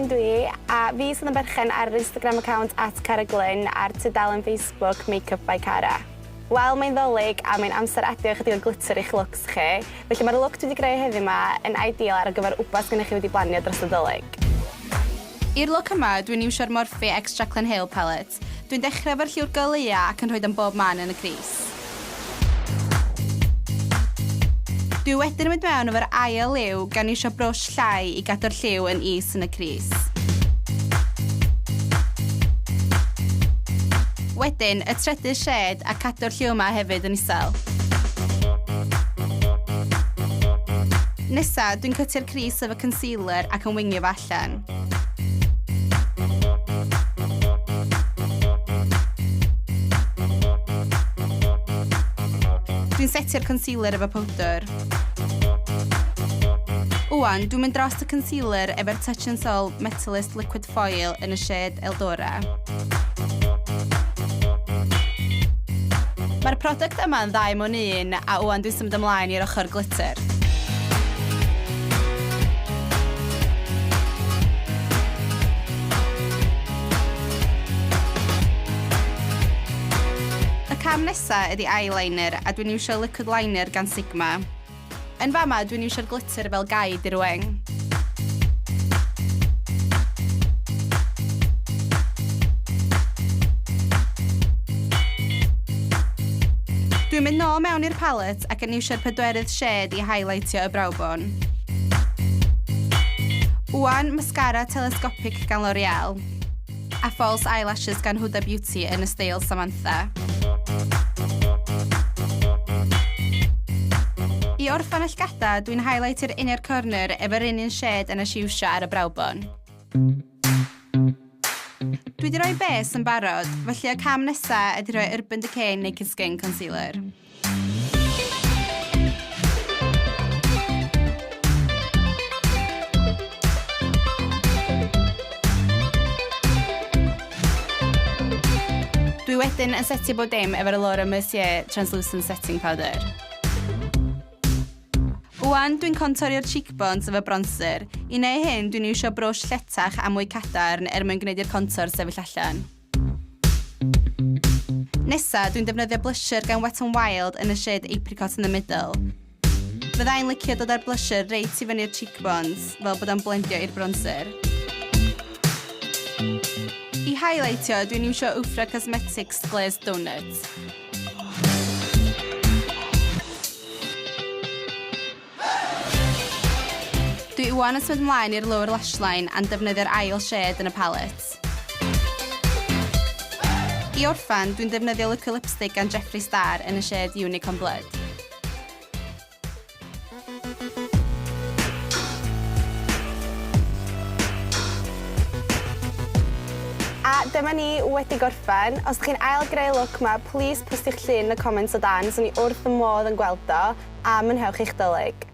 Glyn dwi, a fi sydd yn berchen ar yr Instagram account @CaraGlyn a'r tudalen Facebook Make Up by Cara. Wel, mae'n ddolig a mae'n amser adio chydig o'r glitter i'ch looks chi, felly mae'r look dwi wedi greu heddiw yma yn ideal ar gyfer wbath gennych chi wedi blanio dros y Nadolig. I'r look yma, dwi'n iwsio'r Morphe Extra Clean Hair Palette. Dwi'n dechrau efo'r lliw'r goleuau ac yn rhoi am bob man yn y cris. Dwi wedyn yn mynd mewn efo'r ail liw gan iwsio brwsh llai i gadw'r lliw yn is yn y cris. Wedyn, y trydydd shed a cadw'r lliw yma hefyd yn isel. Nesa, dwi'n cytio'r cris efo concealer ac yn wingio fo allan. Dwi'n setio'r concealer efo powdr. Wan, dwi'n mynd dros y concealer efo'r Touch and Soul Metalist Liquid Foil yn y shade Eldora. Mae'r product yma yn 2 mewn 1 a wan dwi'n symud ymlaen i'r ochr glitter. Y cam nesaf ydi eyeliner a dwi'n iwsio liquid liner gan Sigma. Yn fama, dwi'n iwsio'r glitter fel guide i'r weng. Dwi'n mynd nôl mewn i'r palette ac yn iwsio'r 4th shade i highlightio y brawbon. Wan, mascara telescopic gan L'Oreal a false eyelashes gan Huda Beauty yn y steil Samantha. I orffan y llgada, dwi'n highlightio'r inner corner efo'r un shade yn y siwsio ar y brawbon. Dwi wedi rhoi base yn barod, felly y cam nesaf ydi rhoi Urban Decay Naked Skin Concealer. Dwi wedyn yn setio bob dim efo'r Laura Mercier Translucent Setting Powder. Wan, dwi'n contorio'r cheekbones efo bronzer. I neu hyn, dwi'n iwsio brwsh lletach a mwy cadarn mwyn gwneud i'r contour sefyll allan. Nesa, dwi'n defnyddio blusher gan Wet n Wild yn y shade Apricot in the Middle. Fyddai'n licio dod ar blusher reit i fyny'r cheekbones, fel bod o'n blendio i'r bronzer. I highlightio, dwi'n iwsio Ufra Cosmetics Glazed Donuts. Dwi wan yn symud ymlaen i'r lower lash line a'n defnyddio'r ail shade yn y palette. I orffan, dwi'n defnyddio liquid lipstick gan Jeffree Star yn y shade Unicorn Blood. A dyma ni wedi gorffen. Os ydych chi'n ail greu look yma, please postio'ch llun yn y comments o dan, so ni wrth y modd yn gweld o, a mwynhewch eich Nadolig.